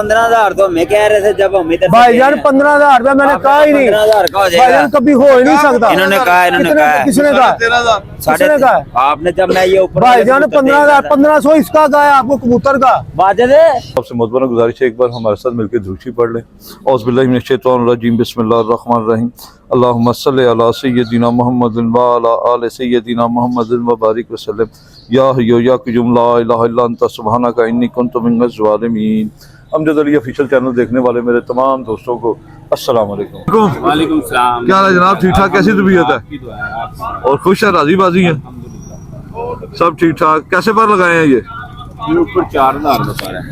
15,000 तो हमें कह रहे थे जब हम इधर भाईजान 15,000 रुपया मैंने कहा ही नहीं। 15,000 का हो जाएगा। भाईजान कभी हो ही नहीं सकता। इन्होंने कहा किसने कहा? 13,000 किसने कहा? आपने जब मैं ये ऊपर भाईजान 15,000 1500 इसका कहा है आपको कबूतर का। वाजिद है। आपसे मुतबरा गुजारिश है एक बार हमारे साथ मिलकर दुरूद पढ़ लें। औज़ बिल्लाहि मिनश शैतानिर रजीम बिस्मिल्लाहिर रहमानिर रहीम अल्लाहुम्मा सल्लि अला सय्यदिना मुहम्मदिन व अला आलि सय्यदिना मुहम्मदिन व बारिक वसल्लम या हय्यु या क़य्यूम ला इलाहा इल्ला अंता सुब्हानका इन्नी कुन्तु मिनज़ ज़ालिमीन। अमजद अली ऑफिशियल चैनल देखने वाले मेरे तमाम दोस्तों को अस्सलाम वालेकुम। वालेकुम सलाम। क्या हाल है जनाब? ठीक ठाक? कैसी तबीयत है? और खुश है, राजी बाजी है? सब ठीक ठाक। कैसे पर लगाए हैं ये? ऊपर 4,000 रुपये है।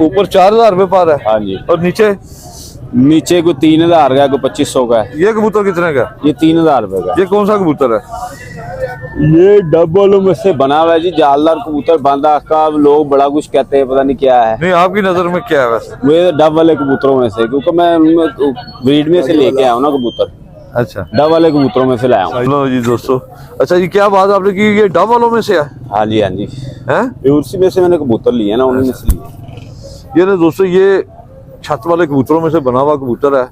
ऊपर 4,000 रुपये पर है। हाँ जी। और नीचे नीचे को 3,000 का, को 2,500 का है। ये कबूतर कितने का? ये 3,000 रुपये का। ये कौन सा कबूतर है? ये डबल में से बना हुआ है जी, जालदार कबूतर बांधा का। लोग बड़ा कुछ कहते हैं, पता नहीं क्या है। नहीं, आपकी नजर में क्या है वैसे? वो डब वाले कबूतरों में से, क्योंकि मैं ब्रीड में से लेके आया हूँ ना कबूतर। अच्छा, डब वाले कबूतरों में से लाया हूँ। लो जी दोस्तों। अच्छा जी, क्या बात आपने की? ये डब वालों में से है? हाँ जी, हाँ जी। हैं? ये उसी में से मैंने कबूतर लिए ना, उन्हीं में से लिए। ये ना दोस्तों, ये छत वाले कबूतरों में से बना हुआ कबूतर है।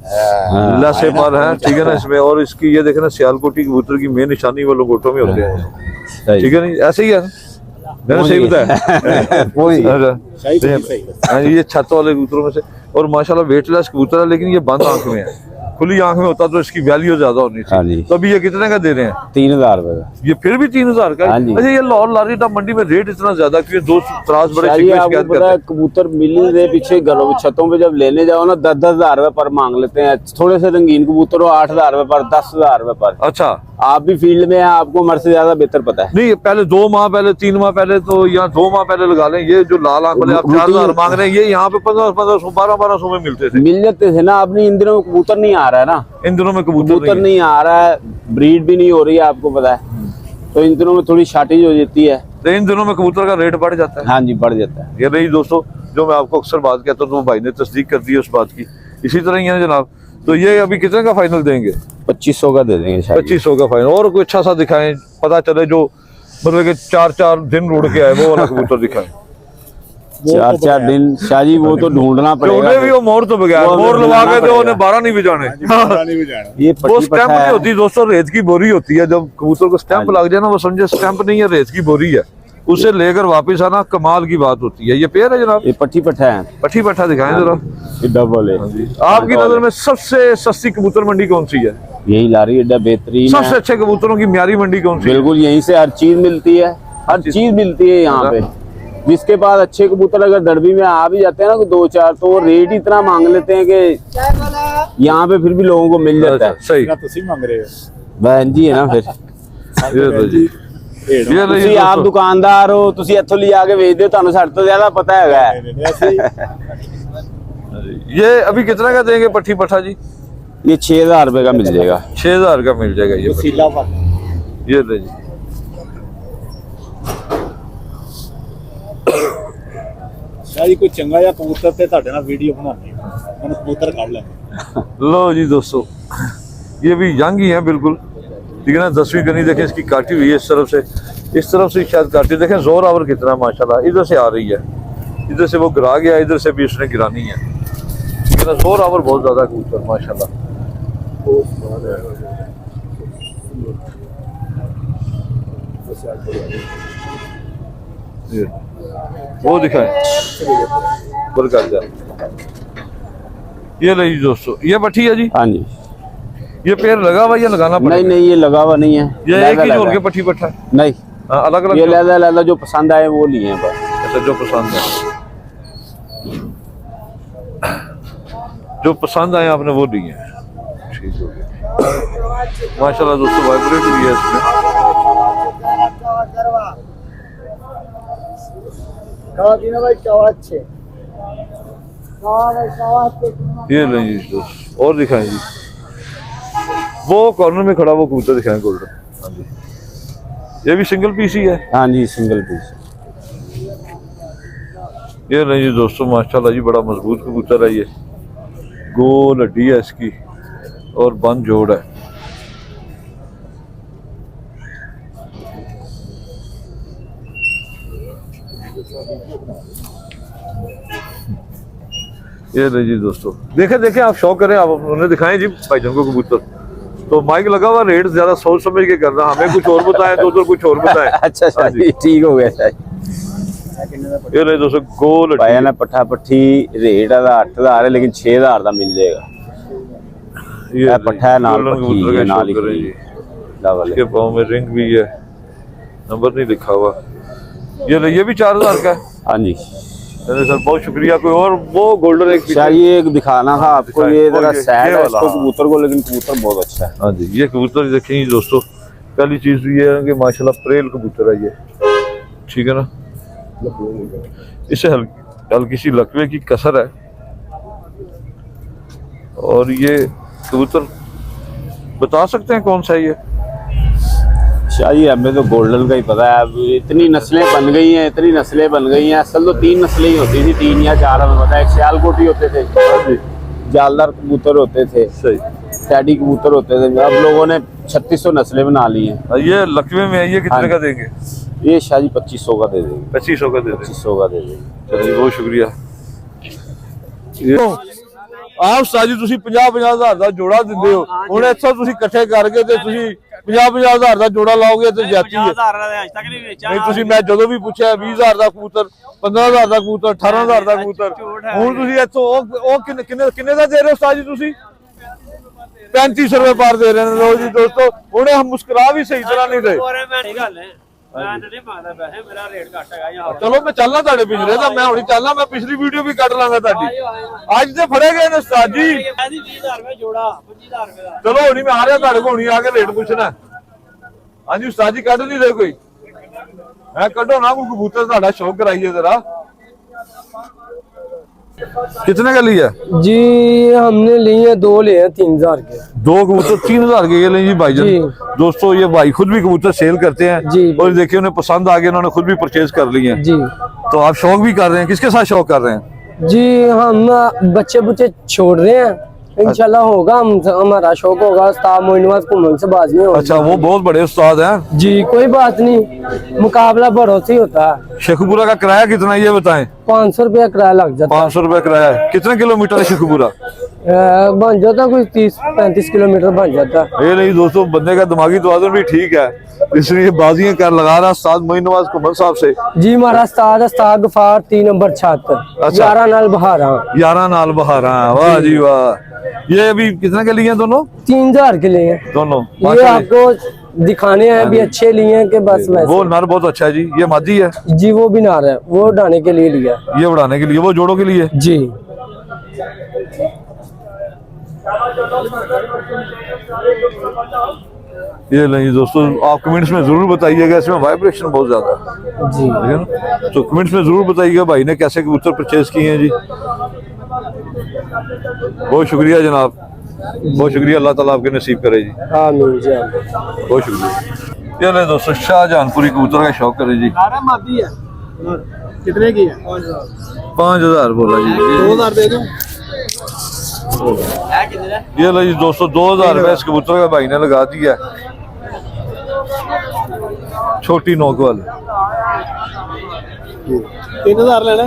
लसे पर है, ठीक है ना इसमें। और इसकी ये देखे ना, सियालकोटी कबूतर की मेन निशानी वो लोगोटों में होते हैं, ठीक है नहीं? ऐसे ही है, मैंने सही बताया? अच्छा, ये छत वाले कबूतरों में से। और माशाल्लाह वेटलेस कबूतर है, लेकिन ये बंद आंख में है। खुली आंख में होता तो इसकी वैल्यू ज्यादा होनी हाँ थी। जी। तो अभी ये कितने का दे रहे हैं? 3,000 रुपये का। ये फिर भी 3,000 का? हाँ जी। अच्छा, ये लाहौर लारी मंडी में रेट इतना ज्यादा क्यों? दोस्त त्रास बड़े शायद शिकवे आपको शिकायत पता करते है, हैं। कबूतर मिलने दे पीछे घरों छतों पे जब लेने जाओ ना, 10,000 रुपए पर मांग लेते हैं। थोड़े से रंगीन कबूतर हो 8,000 रुपए पर, 10,000 रुपए पर। अच्छा, आप भी फील्ड में हैं, आपको हमारे से ज्यादा बेहतर पता है। नहीं पहले 2 माह पहले, 3 माह पहले तो, या 2 माह पहले लगा लें। ये जो लाल आंख वाले आप 4,000 मांग रहे हैं, ये यहाँ पे 1500 1200 में मिलते थे। मिल जाते थे ना। अपनी इन दिनों में कबूतर नहीं आ रहा है ना, इन दिनों में कबूतर नहीं आ रहा है, ब्रीड भी नहीं हो रही है, आपको पता है। तो इन दिनों में थोड़ी शार्टेज हो जाती है। तो इन दिनों में कबूतर का रेट बढ़ जाता है। हाँ जी, बढ़ जाता है। ये नहीं दोस्तों, जो मैं आपको अक्सर बात कहता हूँ, तो भाई ने तस्दीक कर दी है उस बात की। इसी तरह ही है जनाब। तो ये अभी कितने का फाइनल देंगे? 2,500 का दे देंगे शायद। 2,500 का फाइनल। और कोई अच्छा सा दिखाएं, पता चले जो मतलब कि 4-4 दिन उड़ के आए, वो वाला कबूतर दिखाएं। 4-4 दिन शाहजी, वो तो ढूंढना पड़ेगा। भी वो मोर तो बगैर मोर लगा के तो उन्हें 12 नहीं बजाने। ये वो स्टैंप नहीं होती दोस्तों, रेत की बोरी होती है। जब कबूतर को स्टैंप लग जाए ना, वो समझे स्टैंप नहीं है, रेत की बोरी है। उसे लेकर वापस आना कमाल की बात होती है। ये पेड़ है जनाब? ये पट्टी पट्टा है। पट्टी पट्टा दिखाएं जरा। ये डबल है। आपकी नजर में सबसे सस्ती कबूतर मंडी कौन सी है? यही लारी अड्डा बेहतरीन सबसे है। अच्छे कबूतरों की म्यारी मंडी कौन सी है? बिल्कुल, यहीं से हर चीज मिलती है, हर चीज मिलती है यहाँ पे। जिसके पास अच्छे कबूतर अगर दड़बी में आ भी जाते हैं ना 2-4, तो वो रेट इतना मांग लेते हैं कि यहाँ पे फिर भी लोगों को मिल जाता है। सही बहन जी है ना। फिर ये तो जी, ये नहीं ਤੁਸੀਂ ਆਪ दोस्तों। ਦੁਕਾਨਦਾਰ ਹੋ, ਤੁਸੀਂ ਇੱਥੋਂ ਲਿਆ ਕੇ ਵੇਚਦੇ ਹੋ, ਤੁਹਾਨੂੰ ਸਾਡੇ ਤੋਂ ਜ਼ਿਆਦਾ ਪਤਾ ਹੈਗਾ। ये अभी कितना का देंगे पट्टी पट्टा जी? ये 6,000 रुपए का मिल जाएगा। 6,000 का मिल जाएगा ये पट्टी। ये ले जी। शायद कोई चंगा या कबूतर ते ਤੁਹਾਡੇ ਨਾਲ ਵੀਡੀਓ ਬਣਾਉਣੀ ਹੈ, ਉਹਨੂੰ ਕਬੂतर ਕੱਢ ਲੈਂਦੇ। लो जी दोस्तों, ये भी यंग ही है बिल्कुल, ठीक है ना। 10वीं गनी देखें इसकी काटी हुई है इस तरफ से शायद काटी। देखें जोर आवर कितना माशाल्लाह, इधर से आ रही है, इधर से वो गिरा गया, इधर से भी उसने गिरानी है, ठीक है ना। जोर आवर बहुत ज्यादा कबूतर माशाल्लाह। वो दिखाएं ये नहीं दोस्तों, ये पट्टी है जी। हाँ जी। ये पेड़ लगा हुआ या लगाना पड़ेगा? नहीं नहीं, ये लगा हुआ नहीं है। ये एक ही लहदा जोड़ के है। पट्टी पट्टा है? नहीं, अलग अलग ये लहदा लहदा जो पसंद आए वो लिए हैं बस। अच्छा, जो पसंद है, जो पसंद आए आपने वो लिए हैं, ठीक हो गया माशाल्लाह दोस्तों। वाइब्रेट भी है इसमें। ये नहीं जी दोस्त, और दिखाएं जी। वो कॉर्नर में खड़ा वो कबूतर दिखाएं गोल्डन। हाँ जी, ये भी सिंगल पीस ही है? हाँ जी, सिंगल पीस। ये नहीं जी दोस्तों, माशाल्लाह जी, बड़ा मजबूत कबूतर है ये। गोल हड्डी है इसकी और बंद जोड़ है। ये ले जी दोस्तों, देखें देखें आप शौक करें, आप उन्हें दिखाएं जी भाईजान को कबूतर। तो माइक लगा हुआ, रेट ज्यादा सोच समझ के करना, हमें कुछ और बताएं तो उधर कुछ और बताएं। अच्छा शाही ठीक हो गया शाही। ये ले दोस्तों गोल पाया ना पट्ठा पट्ठी रेट 8,000 है, लेकिन 6,000 का मिल जाएगा। ये पट्ठा है नाल गोल्डन पट्टी कबूतर है, का नाल शौक करें ही जी। डबल इसके है। पाँव में रिंग भी है, नंबर नहीं लिखा हुआ। ये ले, ये भी 4,000 का है। हाँ जी चलिए सर बहुत शुक्रिया। कोई और वो गोल्डन एक पीछे- शाही एक दिखाना था आपको, ये जरा ये सैड है वाला, इसको हाँ। कबूतर को, लेकिन कबूतर बहुत अच्छा है। हाँ जी, ये कबूतर देखें जी दोस्तों, पहली चीज ये है कि माशाल्लाह प्रेल कबूतर है ये, ठीक है ना। इसे हल्की सी लकवे की कसर है, और ये कबूतर बता सकते हैं कौन सा है ये? शाही हमें तो गोल्डन का ही पता है। अब इतनी नस्लें बन गई हैं, इतनी नस्लें बन गई हैं। असल तो 3 नस्लें ही होती थी, 3 या 4 हमें पता है। एक सियालकोटी होते थे, जालदार कबूतर होते थे, सही। टैडी कबूतर होते थे। अब लोगों ने 3600 नस्लें बना ली हैं। ये लकवे में है, ये कितने का देंगे? ये शाही 2500 का दे देंगे, 2500 का दे देंगे। 2500 का दे देंगे। चलिए बहुत शुक्रिया। आप ਸਾਜੀ ਤੁਸੀਂ 50,000 ਦਾ ਜੋੜਾ ਦਿੰਦੇ ਹੋ, ਹੁਣ ਇੱਥੋਂ ਤੁਸੀਂ ਇਕੱਠੇ ਕਰਕੇ ਤੇ ਤੁਸੀਂ 50,000 ਦਾ ਜੋੜਾ ਲਾਓਗੇ ਤੇ ਜਾਤੀ ਹੈ। 50,000 ਦਾ ਅੱਜ ਤੱਕ ਨਹੀਂ ਵੇਚਿਆ। ਨਹੀਂ ਤੁਸੀਂ, ਮੈਂ ਜਦੋਂ ਵੀ ਪੁੱਛਿਆ 20,000 ਦਾ ਕਬੂਤਰ, 15,000 ਦਾ ਕਬੂਤਰ, 18,000 ਦਾ ਕਬੂਤਰ, ਹੁਣ ਤੁਸੀਂ ਇੱਥੋਂ ਉਹ ਕਿੰਨੇ ਦਾ ਦੇ ਰਹੇ ਹੋ ਸਾਜੀ ਤੁਸੀਂ? 3500 रुपए पार दे रहे हैं। लो जी दोस्तों, उन्हें हम मुस्कुरा भी सही तरह नहीं रहे। चलो मैं चलना ताड़े पिछले था, मैं हुणी चलना, मैं पिछली वीडियो भी कट लांगा ताड़ी। आज ते फड़े गए ने उस्ताद जी। चलो हुणी मैं आ रहा ताड़े को, हुणी आके रेट पूछना। हाँ जी उस्ताद जी, कट नहीं रहे कोई? मैं कटो ना, कोई कबूतर ताड़ा शौक कराइए जरा। कितने का लिया जी? हमने लिए 2 लिए हैं 3,000 के। 2 कबूतर 3,000 के ये लें जी भाईजान। दोस्तों ये भाई खुद भी कबूतर सेल करते हैं जी। और देखिए उन्हें पसंद आ गया, उन्होंने खुद भी परचेज कर लिए हैं जी तो आप शौक भी कर रहे हैं? किसके साथ शौक कर रहे हैं? जी हम बच्चे बुच्चे छोड़ रहे हैं, इंशाल्लाह होगा। हमारा शौक होगा, उस्ताद मोइनवाज कुमन से बात नहीं होगी। अच्छा, वो बहुत बड़े उस्ताद हैं जी, कोई बात नहीं, मुकाबला भरोसे ही होता है। शेखपुरा का किराया कितना है ये बताएं? 500 रुपया किराया लग जाता 500 रुपए किराया है। कितने किलोमीटर है शेखपुरा? बन जाता कोई 30-35 किलोमीटर बन जाता। ये नहीं दोस्तों, बंदे का दिमागी तवाज़ुन भी ठीक है, इसलिए बाजियां कर लगा रहा उस्ताद मोइनवाज कुमन साहब से। जी हमारा उस्ताद गफार 3 नंबर 76, अच्छा। 11 नाल बहारा। 11 नाल बहारा, वाह जी वाह। ये अभी कितने के लिए हैं दोनों? 3,000 के लिए दोनों ये माशाल्लाह। आपको दिखाने हैं भी अच्छे लिए हैं कि बस वो वैसे। नर बहुत अच्छा है जी। ये मादी है? जी वो भी नार है, वो उड़ाने के लिए लिया। ये उड़ाने के लिए, वो जोड़ों के लिए? जी ये नहीं दोस्तों, आप कमेंट्स में जरूर बताइएगा, इसमें वाइब्रेशन बहुत ज्यादा है जी। ठीक है ना। तो कमेंट्स में जरूर बताइएगा भाई ने कैसे कबूतर परचेज किए हैं जी। बहुत शुक्रिया जनाब, बहुत शुक्रिया, अल्लाह ताला आपके नसीब करे जी। आमीन जी। बहुत शुक्रिया। ये ले दोस्तों, शाहजहानपुरी कबूतर का शौक करे जी। कितने की है? 5,000 बोला जी। 2,000 दे दूं? ये लो जी दोस्तों, 2,000 रुपए इस कबूतर का भाई ने लगा दिया। छोटी नोक वाले 3,000 लेना?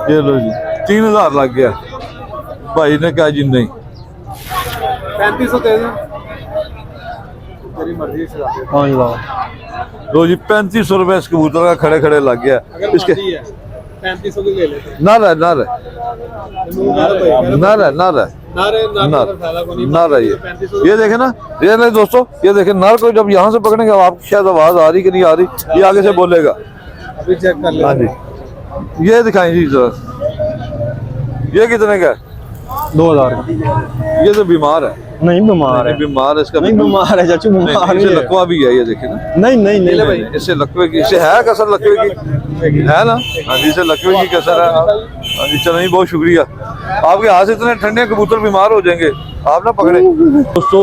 ये लो जी, 3,000 लग गया भाई ने कहा जी नहीं। 3500 दे दूं? तेरी मर्जी से। लो जी, 3500 रुपए इस कबूतर का खड़े खड़े लग गया। इसके 3500 की ले लेते। ना रहा ना रहा ना रहा ना रहा ना रहा ये देखे ना, ये नहीं दोस्तों, ये देखे नर को जब यहाँ से पकड़ेंगे, आप शायद आवाज आ रही कि नहीं आ रही, ये आगे से बोलेगा। अभी चेक कर ले। हाँ जी, ये दिखाएं जी जरा। ये कितने का है? 2,000। ये तो बीमार है। नहीं बीमार है, बीमार है इसका, नहीं बीमार है चाचू, बीमार इसे नहीं लकवा भी है, ये देखे ना। नहीं नहीं नहीं भाई इससे लकवे की, इससे है कसर लकवे की है ना। हाँ जी, इससे लकवे की कसर है। हाँ जी चलो, बहुत शुक्रिया। आपके हाथ से इतने ठंडे कबूतर बीमार हो जाएंगे, आप ना पकड़े। दोस्तों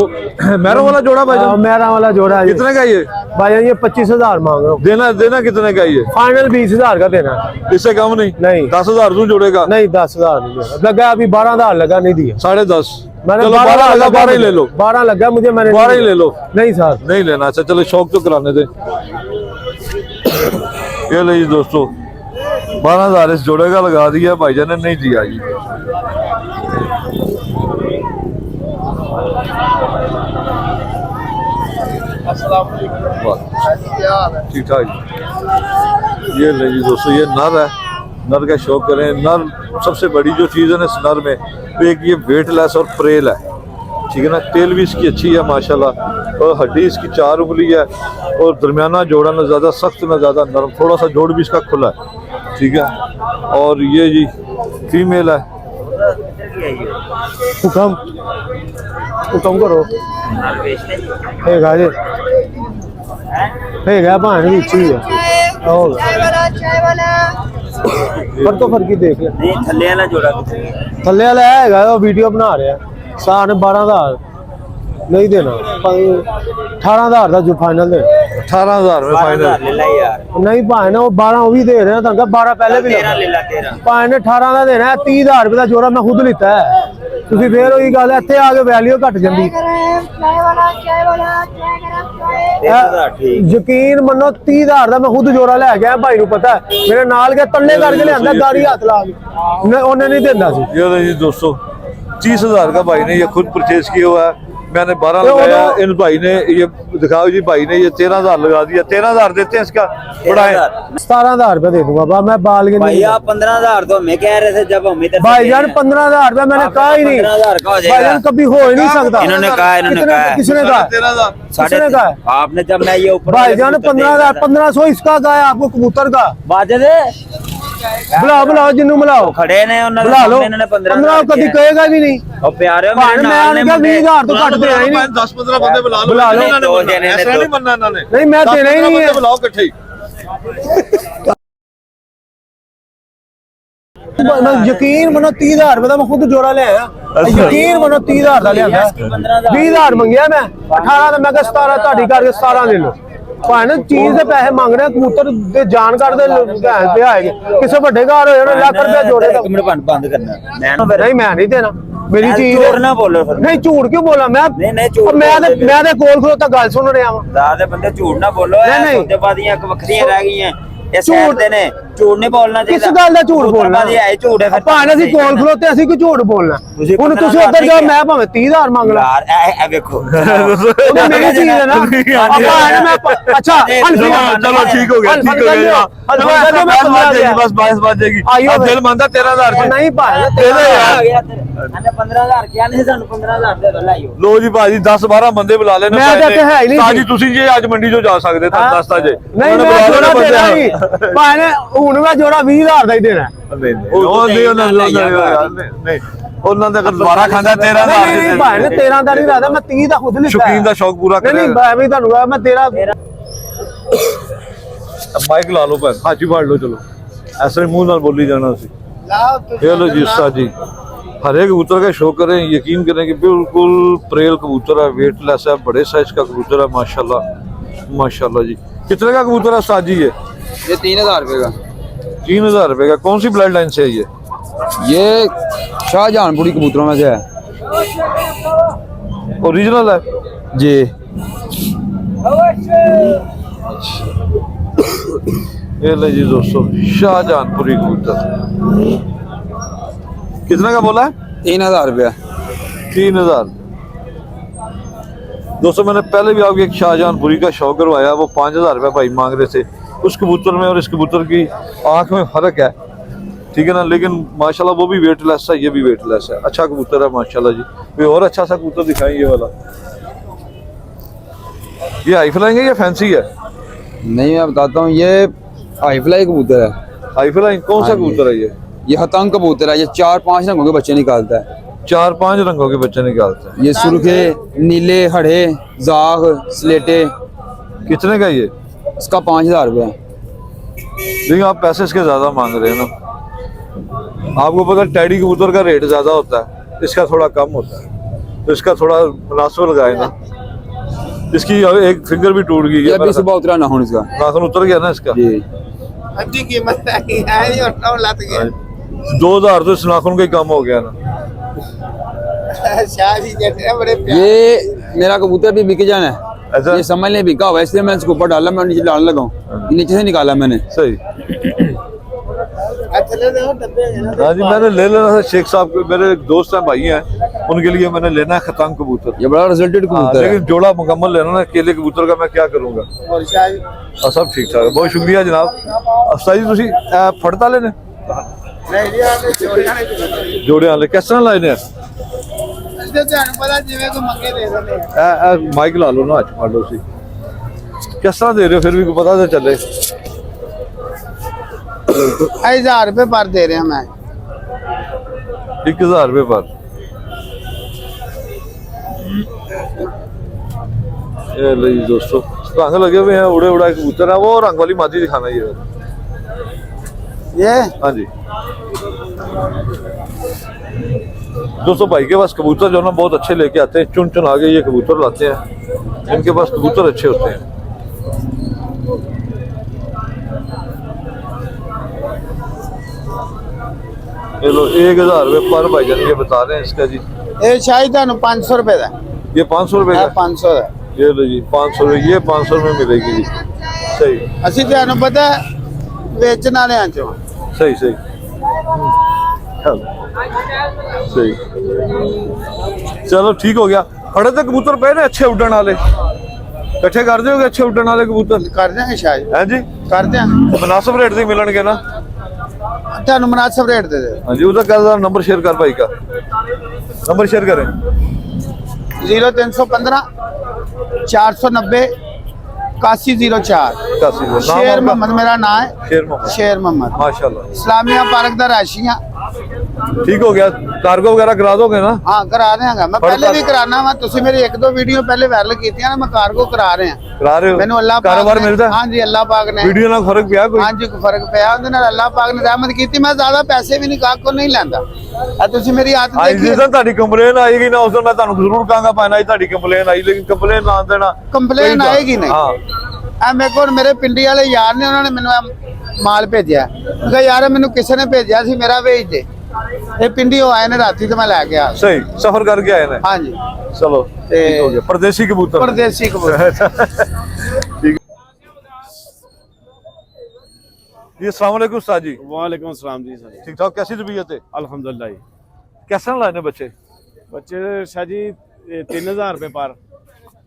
मैरों वाला जोड़ा भाई, मेरा वाला जोड़ा है। कितने का ये भाई ये 25,000 मांग रहा हूँ। देना कितने का ये? फाइनल 20,000 का देना। इससे कम नहीं? नहीं। 10,000 तू जोड़ेगा? नहीं 10,000 नहीं लगा, अभी 12,000 लगा, नहीं दिया। 10.5 मैंने चलो 12 लगा, 12 ही ले लो। 12 लगा मुझे, मैंने 12 ही ले लो। नहीं सर नहीं लेना। अच्छा चलो, शौक तो कराने दे। ये ले जी दोस्तों, 12,000 इस जोड़े का लगा दिया, भाईजान ने नहीं दिया जी। ठीक ठाक जी। ये ले जी दोस्तों, ये नर है, नर का शौक करें। नर सबसे बड़ी जो चीज़ है ना इस नर में, तो एक ये वेटलेस और प्रेल है, ठीक है ना। टेल भी इसकी अच्छी है माशाल्लाह, और हड्डी इसकी 4 उंगली है, और दरमियाना जोड़ा ना ज़्यादा सख्त ना ज़्यादा नरम, थोड़ा सा जोड़ भी इसका खुला है, ठीक है। और ये जी फीमेल है। हुक्म करो भाण विच ही पर तो फर्क ही देख ले। नहीं थल्ले वाला जोड़ा कितने थल्ले वाला है, वीडियो बना रहा है। सार ने 12,000 नहीं देना, 18,000 का जो फाइनल दे। 18,000 में फाइनल ले ला यार। नहीं भाई ना वो 12 वो भी दे रहे हैं, 12 पहले भी 13 ले ला 13 भाई ने 18 का देना है। 30,000 रुपए का जोड़ा मैं खुद लिता है। ਤੁਸੀਂ ਫੇਰ ਉਹੀ ਗੱਲ ਇੱਥੇ ਆ ਕੇ ਵੈਲਿਊ ਘਟ ਜਾਂਦੀ। ਯਕੀਨ ਮੰਨੋ 30,000 ਦਾ ਮੈਂ ਖੁਦ ਜੋੜਾ ਲੈ ਗਿਆ, ਭਾਈ ਨੂੰ ਪਤਾ ਮੇਰੇ ਨਾਲ ਕੇ ਤੱਲੇ ਕਰਕੇ ਲਿਆਂਦਾ, ਗਾੜੀ ਹੱਥ ਲਾ ਕੇ ਉਹਨੇ नहीं देना सी। ये जी दोस्तों 30,000 का भाई ने ये खुद परचेज किया हुआ है, मैंने 12 लगाया, इन भाई ने ये दिखाओ जी, भाई ने ये 13,000 लगा दिया। 13,000 देते हैं इसका, बढ़ाए 17,000 रुपए दे दूंगा मैं बाल के। भाई आप 15,000 तो हमें कह रहे थे जब हम इधर भाईजान 15,000 रुपए मैंने कहा ही नहीं। 15,000 का हो जाएगा। भाईजान कभी हो ही नहीं सकता। इन्होंने कहा, इन्होंने कहा, किसने कहा? 13,000 किसने कहा? आपने जब मैं ये ऊपर भाईजान 15,000 1500 इसका कहा है आपको, कबूतर का। बाजे दे बुलाओ बुलाओ जिन्नू बुलाओ, खड़े ने उन्होंने बुला लो। इन्होंने 15 कभी कहेगा भी नहीं। और प्यारे भाई मैं 20,000 तो घट देना ही नहीं। 10-15 बंदे बुला लो, बुला लो। ऐसा नहीं बनना इन्होंने। नहीं मैं देना ही नहीं है। बुलाओ इकट्ठे ही। यकीन मनो 30,000 रुपए का मैं खुद जोड़ा ले आया। यकीन मनो 30,000 का लिया, 20,000 मंगिया मैं, 18 मैं 17 ਤੁਹਾਡੀ ਕਰਕੇ 17 ले लो। ਭਾਵੇਂ ਚੀਜ਼ ਦੇ ਪੈਸੇ ਮੰਗ ਰਹੇ, ਕਬੂਤਰ ਦੇ ਜਾਣਕਾਰ ਦੇ पे ਆਏਗੇ, ਕਿਸੇ ਵੱਡੇ ਘਰ ਹੋਏ ਉਹਨੇ ਲੱਖ ਰੁਪਏ ਜੋੜੇ ਦਾ। एक मिनट बंद करना नहीं मैं नहीं देना, मेरी चीज झूठ ना बोलो फिर। नहीं झूठ क्यों बोला मैं? नहीं झूठ मैं ते कोल खलोता गल सुन रहा हूं। दादे बंदे झूठ ना बोलो, नहीं। उसके बाद ये वक्रियां रह गई हैं, ये झूठ देने, झूठ नहीं बोलना चाहिए। किस गल दा झूठ बोलना? ये है झूठ है फिर। भाਵੇਂ ਅਸੀਂ ਕੋਲ ਖਲੋਤੇ, ਅਸੀਂ ਕਿਉਂ ਝੂਠ ਬੋਲਣਾ? ਤੁਸੀਂ ਹੁਣ ਤੁਸੀਂ ਉੱਧਰ ਜਾਓ, ਮੈਂ ਭਾਵੇਂ 30,000 ਮੰਗ ਲਾਂ। यार ए देखो ਉਹ ਤਾਂ ਮੇਰੀ ਚੀਜ਼ ਹੈ ਨਾ। ਆਪਾਂ ਮੈਂ ਅੱਛਾ चलो ठीक हो गया, ठीक हो गया। बस 22 बात जाएगी। अब दिल मानता 13,000 से नहीं भाई आ गया तेरे मैंने 15,000 क्या नहीं ਸਾਨੂੰ 15,000 ਦੇ ਦੋ ਲਾਈਓ। लो जी भाजी 10-12 बंदे बुला लेने। मैं तो है ही नहीं। ताजी तुसी जे आज मंडी जो जा सकते थे, दसता जे नहीं मैं जोड़ा देना ही भाई ने, ਹੁਣ ਮੈਂ ਜੋੜਾ 20,000 ਦਾ ਹੀ ਦੇਣਾ। नहीं ਉਹਨਾਂ ਦਾ ਦੁਬਾਰਾ ਖਾਂਦਾ 13,000 ਨਹੀਂ ਭਾਈ ਨੇ 13 ਦਾ ਨਹੀਂ ਲਾਦਾ, ਮੈਂ 30 ਦਾ ਖੁਦ ਲਿਖਿਆ। ਸ਼ੌਕੀਨ ਦਾ ਸ਼ੌਕ ਪੂਰਾ ਨਹੀਂ ਮੈਂ ਵੀ ਤੁਹਾਨੂੰ ਕਹਾਂ, ਮੈਂ 13 ਮਾਈਕ ਲਾ ਲਓ ਭੈਣ, ਹਾਜੀ ਫੜ ਲਓ। ਚਲੋ ਐਸੇ ਮੂੰਹ ਨਾਲ ਬੋਲੀ जाना ਸੀ। हेलो जी उस्ताद जी, हर एक कबूतर का शौक करें, यकीन करें कि बिल्कुल प्रेल कबूतर है, वेटलेस है, बड़े साइज का कबूतर है माशाल्लाह माशाल्लाह जी। कितने का कबूतर है उस्ताद जी? ये 3,000 रुपए का। 3,000 रुपए का। कौन सी ब्लड लाइन से है ये? ये शाहजहानपुरी कबूतरों में से है ओरिजिनल है जी। ये ले जी दोस्तों, शाहजहानपुरी कबूतर। कितने का बोला है? 3,000 रुपया। 3,000। दोस्तों मैंने पहले भी आपको एक शाहजहानपुरी का शौक करवाया, वो 5,000 रुपये भाई मांग रहे थे। उस कबूतर में और इस कबूतर की आंख में फर्क है, ठीक है ना, लेकिन माशाल्लाह वो भी वेटलेस है, ये भी वेटलेस है। अच्छा कबूतर है माशाल्लाह जी। कोई और अच्छा सा कबूतर दिखाएं ये वाला। ये हाई फ्लाइंग है या फैंसी है? नहीं मैं बताता हूँ, ये हाई फ्लाई कबूतर है। हाई फ्लाइंग कौन सा कबूतर है ये? ये हतंग कबूतर है, ये 4-5 रंगों के बच्चे निकालता है। 4-5 रंगों के बच्चे निकालते हैं। ये सुर्खे, नीले, हरे, जाग, स्लेटे। कितने का ये? इसका 5,000 रुपया। देखिए आप पैसे इसके ज्यादा मांग रहे हैं ना, आपको पता टैडी कबूतर का रेट ज्यादा होता है, इसका थोड़ा कम होता है, तो इसका थोड़ा मुनासिब लगाए ना। इसकी एक फिंगर भी टूट गई ये है, अभी सुबह उतरा ना हो इसका। नाखून उतर गया ना इसका। जी 2,000 तो इस नाखून का ही कम हो गया ना। ये मेरा कबूतर भी बिक जाना है, ऐसा ये समझ नहीं बिका हुआ, इसलिए मैंने इसको ऊपर डाला, मैं नीचे डालने लगा हूँ, नीचे से निकाला मैंने। सही। हाँ जी, मैंने ले लेना था शेख साहब के, मेरे दोस्त हैं, भाई हैं, उनके लिए मैंने लेना है खतांग कबूतर। ये बड़ा रिजल्टेड कबूतर है। लेकिन जोड़ा मुकम्मल लेना ना, केले कबूतर का मैं क्या करूँगा। और सब ठीक ठाक है, बहुत शुक्रिया जनाब। अफसा जी तुसी फड़ता लेने जोड़े वाले किस तरह लाए ने? माइक ला लो ना, अच्छा मार लो सी, किस तरह दे रहे हो फिर भी पता तो चले। 1000 रुपए पर दे रहे हैं मैं। 1000 रुपये पर। ये लो जी दोस्तों, रंग लगे हुए हैं, उड़े उड़ा कबूतर है, वो रंग वाली मादी दिखाना ये। हाँ जी दोस्तों, भाई के पास कबूतर जो ना बहुत अच्छे लेके आते हैं, चुन चुन आगे ये कबूतर लाते हैं, इनके पास कबूतर अच्छे होते हैं। ये लो 1000 रुपये पर भाईजान ये बता रहे हैं इसका जी। ये शायद 500 रुपए का। ये 500 रुपये का? 500 का। ये लो जी 500 रुपये, ये 500 में मिलेगी जी। सही ਅਸੀਂ ਤੁਹਾਨੂੰ ਪਤਾ ਵੇਚਣ ਵਾਲਿਆਂ ਚੋਂ। सही सही सही, चलो ठीक हो गया। खड़े तो कबूतर पे ने अच्छे उड़न वाले, इकट्ठे कर दोगे अच्छे उड़न वाले कबूतर? कर देंगे शायद। हैं जी, कर देंगे, मुनासिब रेट से मिलणगे ना? ਤੁਹਾਨੂੰ मुनासिब रेट दे दे। हाँ जी, उसका क्या नंबर शेयर कर भाई का, नंबर शेयर करें। 0315 490 8104। शेर मोहम्मद मेरा नाम है। शेर मोहम्मद। शेर मोहम्मद माशाल्लाह। इस्लामिया पार्क दा राशियां। ठीक हो गया, कार्गो वगैरह करा दोगे ना? हाँ करा देंगे, मैं पहले भी कराना वा, तुसी मेरी 1-2 वीडियो पहले वायरल की थी ना, मैं कार्गो करा रहे हैं। करा रहे हो? मैंने अल्लाह पाक कारोबार ने- मिलता है? हाँ जी, अल्लाह पाक ने वीडियो ना फर्क पिया कोई? हाँ जी कोई फर्क पिया, उहदे नाल अल्लाह पाक ने रहमत की थी। मैं ज्यादा पैसे भी नहीं को नहीं लैंदा। तुसी मेरी आदत आज देखी, जिस दिन ਤੁਹਾਡੀ ਕੰਪਲੇਨ ਆਏਗੀ ਨਾ ਉਸ ਦਿਨ ਮੈਂ ਤੁਹਾਨੂੰ ਜ਼ਰੂਰ ਕਹਾਂਗਾ ਭਾਈ ਨਾ ਤੁਹਾਡੀ ਕੰਪਲੇਨ ਆਈ, ਲੇਕਿਨ ਕੰਪਲੇਨ ਨਾ ਦੇਣਾ। ਕੰਪਲੇਨ ਆਏਗੀ ਨਹੀਂ। हाँ ਮੇਰੇ ਕੋਲ ਮੇਰੇ ਪਿੰਡੀ ਵਾਲੇ ਯਾਰ ਨੇ, ਉਹਨਾਂ ਨੇ ਮੈਨੂੰ ਮਾਲ ਭੇਜਿਆ। ਮੈਂ ਕਿਹਾ ਯਾਰ ਮੈਨੂੰ ਕਿਸੇ ਨੇ ਭੇਜਿਆ ਸੀ, ਮੇਰਾ ਭੇਜ ਦੇ। ਇਹ ਪਿੰਡੀ ਉਹ ਆਏ ਨੇ ਰਾਤੀ ਤੇ ਮੈਂ ਲੈ ਕੇ ਆ। सही सफर करके आए ना? हाँ जी, चलो ठीक हो गया। परदेसी कबूतर। परदेसी कबूतर। ठीक। जी अस्सलाम वालेकुम उस्ताद जी। वालेकुम सलाम जी सर। ठीक ठाक, कैसी तबीयत है? अल्हम्दुलिल्लाह जी। कैसे लाने बच्चे? बच्चे शाह जी 3000 रुपए पर।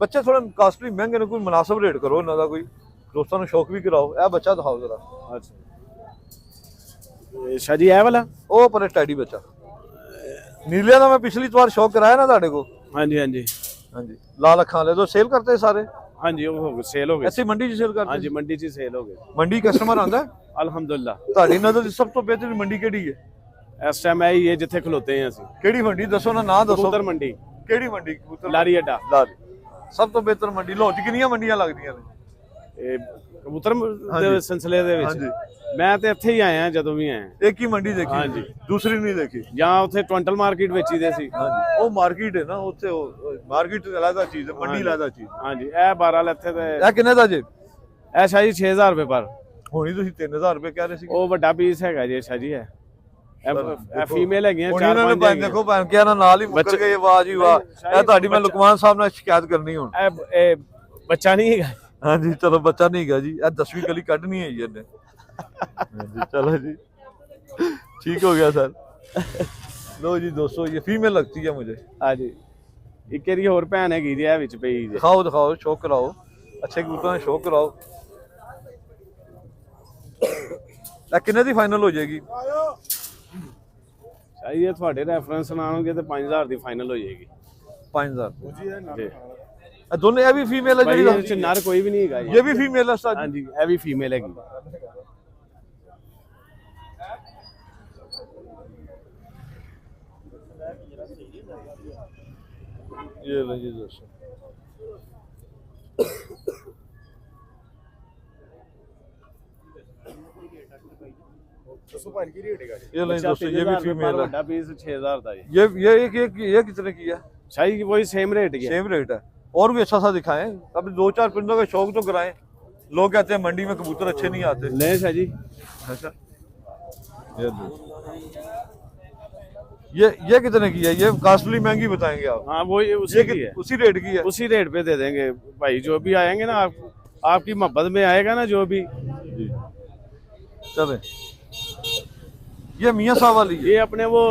बच्चे थोड़े कास्टली महंगे ने, कोई मुनासिब रेट करो इन्हों का, कोई दोस्तों ने शौक भी कराओ। ए बच्चा दिखाओ जरा। अच्छा शाह जी, ए वाला? ओ पर टैडी बच्चा नीलिया का मैं पिछली बार शौक कराया ना ताड़े को। हाँ जी हाँ जी हाँ जी, लाल अखा वाले तो सेल करते सारे? हाँ जी, वो सेल हो गए। ऐसी मंडी च सेल करते? हाँ जी, मंडी च सेल हो गए। मंडी कस्टमर आंदा है? अल्हम्दुलिल्लाह। ਤੁਹਾਡੀ ਨਜ਼ਰ ਦੀ ਸਭ ਤੋਂ ਬਿਹਤਰੀਨ ਮੰਡੀ ਕਿਹੜੀ ਹੈ? इस टाइम आई है जिथे खलोते हैं असि। ਕਿਹੜੀ ਮੰਡੀ ਦੱਸੋ ਨਾ, ਨਾਂ ਦੱਸੋ। कबूतर मंडी। ਕਿਹੜੀ ਮੰਡੀ? ਕਬੂਤਰ लारी अड्डा। ਲਾਰੀ ਸਭ ਤੋਂ ਬਿਹਤਰ ਮੰਡੀ। ਲਾਹੌਰ 'ਚ ਕਿੰਨੀਆਂ ਮੰਡੀਆਂ ਲੱਗਦੀਆਂ ਨੇ? कबूतर हाँ जी। सिलसिले दे विच हाँ जी। मैं ते ਇੱਥੇ ਹੀ ਆਇਆ ਜਦੋਂ ਵੀ ਆਇਆ। ਇੱਕ ਹੀ ਮੰਡੀ ਦੇਖੀ? हाँ जी। ਦੂਸਰੀ ਨਹੀਂ ਦੇਖੀ? ਜਾਂ ਉੱਥੇ ਟਵੰਟਲ ਮਾਰਕੀਟ ਵੇਚੀ ਦੇ ਸੀ। हाँ जी, ਉਹ ਮਾਰਕੀਟ ਹੈ ਨਾ, ਉੱਥੇ ਮਾਰਕੀਟ ਅਲੱਗਾ ਚੀਜ਼ ਹੈ, ਮੰਡੀ ਅਲੱਗਾ ਚੀਜ਼। हाँ जी, ਇਹ 12 ਲੱਥੇ ਤੇ ਇਹ ਕਿੰਨੇ ਦਾ ਜੇ? ਇਹ ਸ਼ਾਹ ਜੀ 6000 ਰੁਪਏ ਪਰ। ਹੋਣੀ ਤੁਸੀਂ 3000 ਰੁਪਏ ਕਹਿ ਰਹੇ ਸੀ। ਉਹ ਵੱਡਾ ਪੀਸ ਹੈਗਾ ਜੀ ਸ਼ਾਹ ਜੀ। ਇਹ ਫੀਮੇਲ ਹੈਗੀਆਂ ਹੁਣ 4-5 ਇਹਨਾਂ ਨੇ ਭਾਵੇਂ ਦੇਖੋ ਭਾਵੇਂ ਕਿਹਾ ਨਾ ਨਾਲ ਹੀ ਮੁੱਕਰ ਗਏ। ਵਾਹ ਜੀ ਵਾਹ, ਇਹ ਤੁਹਾਡੀ ਮੈਂ ਲੁਕਮਾਨ ਸਾਹਿਬ ਨਾਲ ਸ਼ਿਕਾਇਤ ਕਰਨੀ ਹੁਣ। ਇਹ ਬੱਚਾ ਨਹੀਂ ਹੈਗਾ। हाँ जी चलो, बच्चा नहीं है जी, 10वीं गली कटनी है जी। चलो जी ठीक हो गया सर। लो जी दोस्तों, ये फीमेल लगती है मुझे। हाँ जी, एक ਇਹਦੀ ਹੋਰ ਭੈਣ ਹੈਗੀ ਜੀ ਇਹ ਵਿੱਚ ਪਈ ਜੀ। दिखाओ दिखाओ, शौक कराओ, अच्छे कबूतर में शौक कराओ। कितने दी फाइनल हो जाएगी? शायद ये ਤੁਹਾਡੇ ਰੈਫਰੈਂਸ ਨਾਲੋਂਗੇ ਤੇ 5000 ਦੀ ਫਾਈਨਲ ਹੋ ਜਾਏਗੀ। 5000 जी। दोनों? ये भी फीमेल है भाई जी? ये च नर कोई भी नहीं हैगा। ये भी फीमेल है उस्ताद? हाँ जी, ये भी फीमेल हैगी। ये लो जी दोस्तों, ये लो जी दोस्तों, ये भी फीमेल है। ਵੱਡਾ ਪੀਸ 6000 ਦਾ ਜੀ। ये कितने की है? शायद वही सेम रेट ही है। सेम रेट है। और भी अच्छा सा दिखाएं, अब 2-4 परिंदों का शौक तो कराएं। लोग कहते हैं मंडी में कबूतर अच्छे नहीं आते। नहीं शाह जी। अच्छा, ये कितने की है? ये कास्टली महंगी बताएंगे आप? हाँ वो उसी की है। उसी रेट की है? उसी रेट पे दे देंगे भाई। जो भी आएंगे ना आपकी मोहब्बत में आएगा ना जो भी। जी चले। ये मियाँ साहब वाली है। ये अपने वो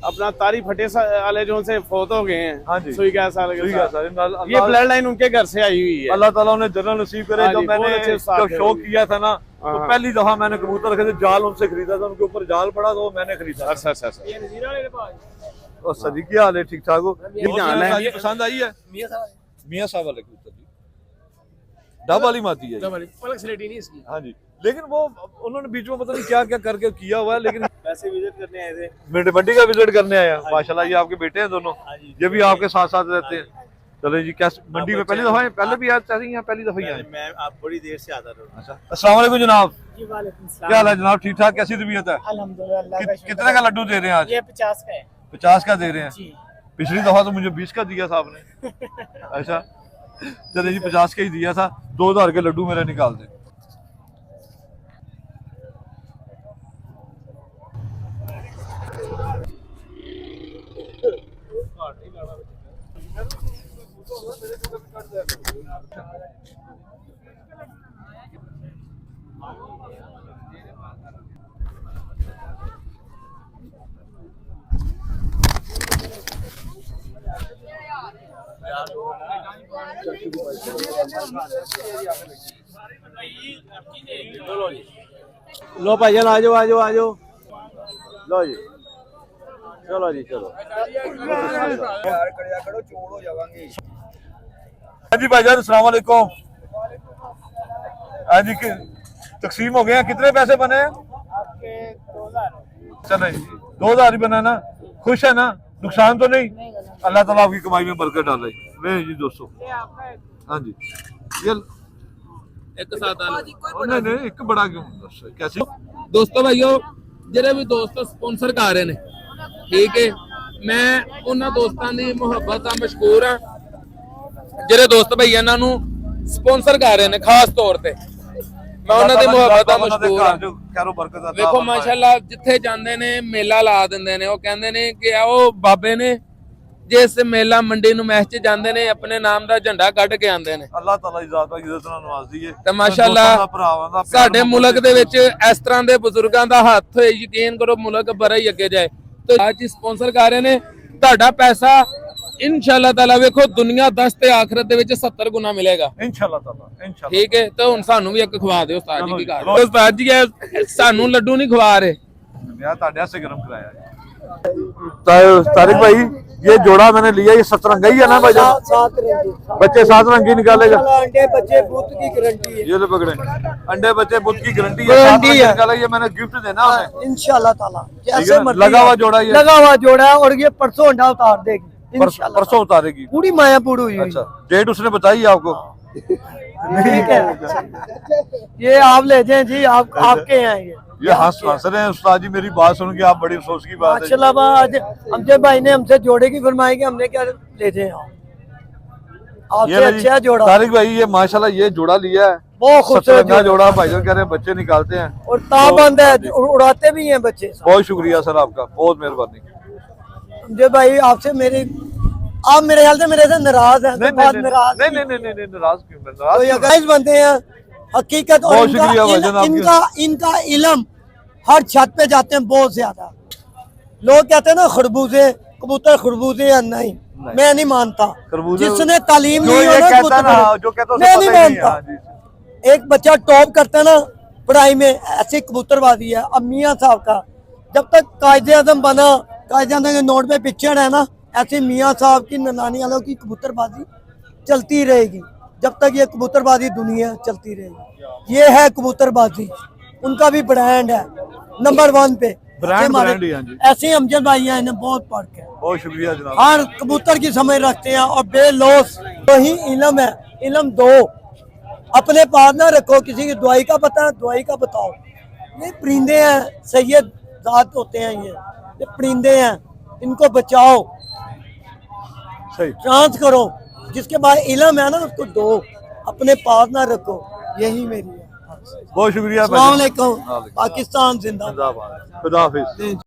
अपना तारी फटे वाले जो से फोत हो गए हैं। हाँ जी। सुई का साल सुई का साल। ये ब्लड लाइन उनके घर से आई हुई है। अल्लाह ताला उन्हें जन्नत नसीब करे। हाँ जब जी, मैंने बहुत अच्छे उस्ताद जब थे शौक वो। किया था ना, तो हाँ। पहली दफा मैंने कबूतर रखे थे, जाल उनसे खरीदा था, उनके ऊपर जाल पड़ा तो वो मैंने खरीदा। अच्छा अच्छा अच्छा। और सदी क्या हाल है, ठीक ठाक हो? जान है। ये पसंद आई है मियाँ साहब वाले कबूतर जी, डब वाली मादी है। पलक स्लेटी नहीं इसकी। हाँ जी, लेकिन वो उन्होंने बीच में पता नहीं क्या क्या करके किया हुआ है, लेकिन वैसे विजिट करने आए थे। मंडी का विजिट करने आया। माशाल्लाह, ये आपके बेटे हैं दोनों, ये भी आपके साथ साथ रहते हैं। चलो जी, क्या मंडी में पहली दफा है? पहले भी आए थे या पहली दफा ही आए? मैं आप बड़ी देर से आता रहा। अच्छा, अस्सलाम वालेकुम जनाब, जी वालेकुम सलाम। क्या हाल है जनाब? ठीक ठाक, कैसी तबीयत है? अल्हम्दुलिल्लाह अल्लाह का शुक्र कितने का लड्डू दे रहे हैं आज? ये 50 का है 50 का दे रहे हैं। जी। पिछली दफा तो मुझे 20 का दिया था आपने। अच्छा, चले जी, 50 का ही दिया था। 2000 के लड्डू मेरे निकाल दे। लो भाईजान आ जाओ आ जाओ आ जाओ। लो जी, चलो जी चलो। हाँ जी भाईजान, अस्सलाम वालेकुम। हाँ जी, तकसीम हो गए हैं, कितने पैसे बने हैं? चले, 2000 ही बना ना? खुश है ना? नुकसान तो नहीं? अल्लाह ताला आपकी कमाई में बरकत डाले। ले जी दोस्तों। हाँ जी, ये एक साथ नहीं नहीं, एक बड़ा क्यों? कैसे ਦੋਸਤੋ ਭਾਈਓ, ਜਿਹੜੇ ਵੀ ਦੋਸਤ ਸਪਾਂਸਰ ਕਰ ਰਹੇ ਨੇ, ਠੀਕ ਹੈ, ਮੈਂ ਉਹਨਾਂ ਦੋਸਤਾਂ ਦੀ ਮੁਹੱਬਤ ਆ, ਮਸ਼ਕੂਰ ਆ, ਜਿਹੜੇ ਦੋਸਤ ਭਾਈ ਇਹਨਾਂ ਨੂੰ ਸਪਾਂਸਰ ਕਰ ਰਹੇ ਨੇ ਖਾਸ ਤੌਰ ਤੇ, ਮੈਂ ਉਹਨਾਂ ਦੀ ਮੁਹੱਬਤ ਆ, ਮਸ਼ਕੂਰ ਆ। ਵੇਖੋ ਮਾਸ਼ਾਅੱਲਾ, ਜਿੱਥੇ ਜਾਂਦੇ ਨੇ ਮੇਲਾ ਲਾ ਦਿੰਦੇ ਨੇ, ਉਹ ਕਹਿੰਦੇ ਨੇ ਕਿ ਆਓ ਬਾਬੇ ਨੇ ਜਿਸ ਮੇਲਾ ਮੰਡੀ ਨੂੰ ਮਹਿਸ ਚ ਜਾਂਦੇ ਨੇ, ਆਪਣੇ ਨਾਮ ਦਾ ਝੰਡਾ ਕੱਢ ਕੇ ਆਉਂਦੇ ਨੇ। ਅੱਲਾਹ ਤਾਲਾ ਇਜ਼ਾਤ ਨਾਲ ਇੱਜ਼ਤ ਨਾਲ ਨਵਾਜ਼ਦੀ ਹੈ ਤੇ ਮਾਸ਼ਾਅੱਲਾ ਸਾਡੇ ਮੁਲਕ ਦੇ ਵਿੱਚ ਇਸ ਤਰ੍ਹਾਂ ਦੇ ਬਜ਼ੁਰਗਾਂ ਦਾ ਹੱਥ ਹੋਏ, ਯਕੀਨ ਕਰੋ ਮੁਲਕ ਬੜਾ ਹੀ ਅੱਗੇ ਜਾਏ। ਤੇ ਅੱਜ ਸਪਾਂਸਰ ਕਰ ਰਹੇ ਨੇ, ਤੁਹਾਡਾ ਪੈਸਾ ਇਨਸ਼ਾਅੱਲਾ ਤਾਲਾ ਵੇਖੋ ਦੁਨੀਆ 10 ਤੇ ਆਖਰਤ ਦੇ ਵਿੱਚ 70 ਗੁਣਾ ਮਿਲੇਗਾ ਇਨਸ਼ਾਅੱਲਾ ਤਾਲਾ, ਇਨਸ਼ਾਅੱਲਾ। ਠੀਕ ਹੈ, ਤੇ ਹੁਣ ਸਾਨੂੰ ਵੀ ਇੱਕ ਖਵਾ ਦਿਓ ਉਸਤਾਦ ਜੀ। ਕੀ ਕਰ ਰਹੇ ਉਸਤਾਦ ਜੀ? ਇਹ ਸਾਨੂੰ ਲੱਡੂ ਨਹੀਂ ਖਵਾ ਰਹੇ। मैं ਤੁਹਾਡੇ वास्ते गरम कराया तारिक भाई, ये जोड़ा मैंने लिया, ये 7 रंगा ही है ना भाईजान? 7 रंग बच्चे 7 रंग ही निकालेगा। अंडे बच्चे दूध की गारंटी है। ये ले पकड़े, अंडे बच्चे बुत की गारंटी है, 7 रंग निकाला। ये मैंने गिफ्ट देना उन्हें इंशाल्लाह ताला, ठीक जैसे है? मर्जी लगा हुआ जोड़ा, ये लगा हुआ जोड़ा है, और ये परसों अंडा उतार देगी इंशाल्लाह। परसों उतारेगी। पूरी माया पूरी हुई। अच्छा, डेट उसने बताई आपको? ठीक है, ये आप ले जाएं जी, आपके यहाँ ये हंस रहे हैं उस्ताद जी, मेरी बात सुन के। आप बड़ी अफसोस की बात है। माशाल्लाह, आज अमजद भाई ने हमसे जोड़े की फरमाई कि हमने क्या ले जाए आपसे अच्छा जोड़ा। तारिक भाई, ये माशाल्लाह ये जोड़ा लिया है, बहुत खूबसूरत जोड़ा। जोड़ा भाईजान कह रहे हैं बच्चे निकालते हैं और ताबंद है, उड़ाते भी हैं बच्चे। बहुत शुक्रिया सर आपका, बहुत मेहरबानी। अमजद भाई, आपसे मेरी, आप मेरे ख्याल से मेरे से नाराज हैं। नहीं बहुत नहीं नाराज नहीं नहीं नहीं नहीं, नाराज क्यों? मैं तो नाराज ये क्यों? गाइस बनते हैं हकीकत। और बहुत शुक्रिया भाईजान आपकी। इनका इल्म हर छत पे जाते हैं बहुत ज्यादा। लोग कहते हैं ना खरबूजे कबूतर खरबूजे या नहीं, मैं नहीं मानता। जिसने तालीम ली हो ना कबूतर, मैं नहीं मानता। एक बच्चा टॉप करता है ना पढ़ाई में, ऐसी कबूतरबाजी है। अब मियाँ साहब का जब तक कायदे आजम बना, कायदे आजम के नोट पे पिक्चर है ना, ऐसे मियाँ साहब की ननानी वालों की कबूतरबाजी चलती रहेगी जब तक ये कबूतरबाजी दुनिया चलती रहेगी। ये है कबूतरबाजी, उनका भी ब्रांड है नंबर 1 पे। ब्रांड ही है जी। ऐसे अमजद भाई हैं, इन्हें बहुत फर्क है। बहुत शुक्रिया जनाब। हर कबूतर की समझ रखते हैं और बेलौस वही इल्म है। इल्म दो, अपने पास ना रखो। किसी की दुआई का पता है, दुआई का बताओ। ये परिंदे हैं, सैयद जात होते हैं, ये परिंदे हैं, इनको बचाओ, सही ट्रांस करो। जिसके पास इल्म है ना उसको दो, अपने पास ना रखो। यही मेरी है। बहुत शुक्रिया। अस्सलाम वालेकुम, पाकिस्तान जिंदाबाद। खुदा हाफिज।